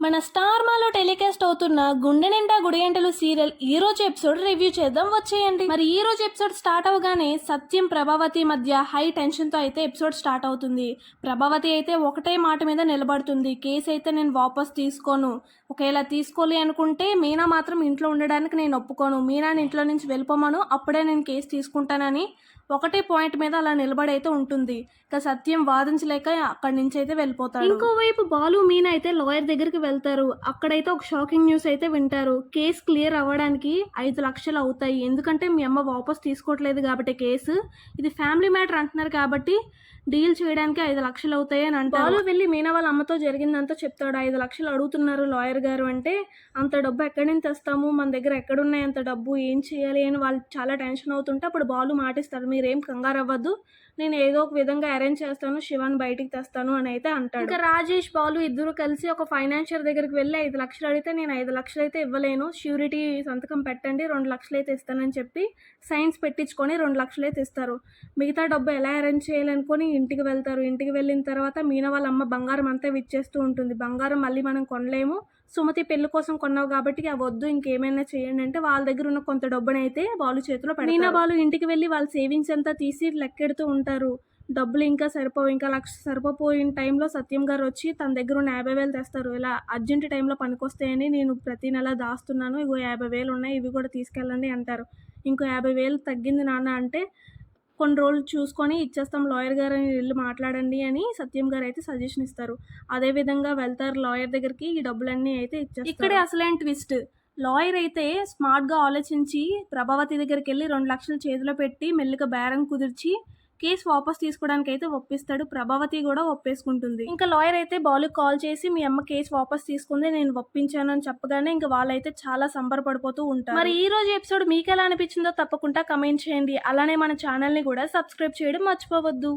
మన స్టార్ మాలో టెలికాస్ట్ అవుతున్న గుండె నిండా గుడిగంటలు సీరియల్ ఈ రోజు ఎపిసోడ్ రివ్యూ చేద్దాం వచ్చేయండి. మరి ఈ రోజు ఎపిసోడ్ స్టార్ట్ అవగానే సత్యం ప్రభావతి మధ్య హై టెన్షన్ తో అయితే ఎపిసోడ్ స్టార్ట్ అవుతుంది. ప్రభావతి అయితే ఒకటే మాట మీద నిలబడుతుంది, కేసు అయితే నేను వాపస్ తీసుకోను, ఒకవేళ తీసుకోలే అనుకుంటే మీనా మాత్రం ఇంట్లో ఉండడానికి నేను ఒప్పుకోను, మీనాని ఇంట్లో నుంచి వెళ్ళిపోమను, అప్పుడే నేను కేసు తీసుకుంటానని ఒకటే పాయింట్ మీద అలా నిలబడైతే ఉంటుంది. ఇక సత్యం వాదించలేక అక్కడి నుంచి అయితే వెళ్ళిపోతాడు. ఇంకోవైపు బాలు మీనా అయితే లాయర్ దగ్గరికి వెళ్తారు. అక్కడైతే ఒక షాకింగ్ న్యూస్ అయితే వింటారు. కేసు క్లియర్ అవ్వడానికి 5 లక్షలు అవుతాయి, ఎందుకంటే మీ అమ్మ వాపస్ తీసుకోవట్లేదు కాబట్టి కేసు, ఇది ఫ్యామిలీ మ్యాటర్ అంటున్నారు కాబట్టి డీల్ చేయడానికి 5 లక్షలు అవుతాయి అని అంటారు. బాలు వెళ్ళి మీనా వాళ్ళ అమ్మతో జరిగిందంతా చెప్తాడు. 5 లక్షలు అడుగుతున్నారు లాయర్ గారు అంటే, అంత డబ్బు ఎక్కడి నుంచి తెస్తాము, మన దగ్గర ఎక్కడున్నాయి అంత డబ్బు, ఏం చేయాలి అని వాళ్ళు చాలా టెన్షన్ అవుతుంటే అప్పుడు బాలు మాటిస్తాడు, మీరేం కంగారు అవ్వద్దు, నేను ఏదో ఒక విధంగా అరేంజ్ చేస్తాను, శివాన్ బయటికి తెస్తాను అని అయితే అంటాడు. ఇంకా రాజేష్ బాలు ఇద్దరు కలిసి ఒక ఫైనాన్షియర్ దగ్గరికి వెళ్ళి 5 లక్షలు అడిగితే నేను 5 లక్షలు అయితే ఇవ్వలేను, ష్యూరిటీ సంతకం పెట్టండి, 2 లక్షలు అయితే ఇస్తానని చెప్పి సైన్స్ పెట్టించుకొని 2 లక్షలు అయితే ఇస్తారు. మిగతా డబ్బు ఎలా అరేంజ్ చేయాలనుకొని ఇంటికి వెళ్తారు. ఇంటికి వెళ్ళిన తర్వాత మీనా వాళ్ళ అమ్మ బంగారం అంతా విచ్చేస్తూ ఉంటుంది. బంగారం మళ్ళీ మనం కొనలేము, సుమతి పెళ్లి కోసం కొన్నావు కాబట్టి అవి వద్దు, ఇంకేమైనా చేయండి అంటే వాళ్ళ దగ్గర ఉన్న కొంత డబ్బుని అయితే బాలు చేతిలో పెడతారు. మీనా బాలు ఇంటికి వెళ్ళి వాళ్ళ సేవింగ్స్ అంతా తీసి లెక్కెడుతూ ఉంటారు. డబ్బులు ఇంకా సరిపోవు, ఇంకా 1 లక్ష సరిపోయిన టైంలో సత్యం గారు వచ్చి తన దగ్గర ఉన్న 50,000 తెస్తారు. ఇలా అర్జెంట్ టైంలో పనికొస్తాయని నేను ప్రతి నెల దాస్తున్నాను, ఇగో 50,000 ఉన్నాయి, ఇవి కూడా తీసుకెళ్ళండి అంటారు. ఇంకో 50,000 తగ్గింది నాన్న అంటే, కొన్ని రోజులు చూసుకొని ఇచ్చేస్తాం లాయర్ గారు అని వెళ్ళి మాట్లాడండి అని సత్యం గారు అయితే సజెషన్ ఇస్తారు. అదే విధంగా వెళ్తారు లాయర్ దగ్గరికి, ఈ డబ్బులన్నీ అయితే ఇచ్చేస్తారు. ఇక్కడే అసలైన ట్విస్ట్, లాయర్ అయితే స్మార్ట్గా ఆలోచించి ప్రభావతి దగ్గరికి వెళ్ళి 2 లక్షలు చేతిలో పెట్టి మెల్లిగా బేరం కుదిర్చి కేసు వాపస్ తీసుకోవడానికి అయితే ఒప్పిస్తాడు. ప్రభావతి కూడా ఒప్పేసుకుంటుంది. ఇంకా లాయర్ అయితే బాలుకి కాల్ చేసి మీ అమ్మ కేసు వాపస్ తీసుకుంది, నేను ఒప్పించాను అని చెప్పగానే ఇంకా వాళ్ళైతే చాలా సంబరపడిపోతూ ఉంటారు. మరి ఈ రోజు ఎపిసోడ్ మీకు ఎలా అనిపించిందో తప్పకుండా కమెంట్ చేయండి. అలానే మన ఛానల్ని కూడా సబ్స్క్రైబ్ చేయడం మర్చిపోవద్దు.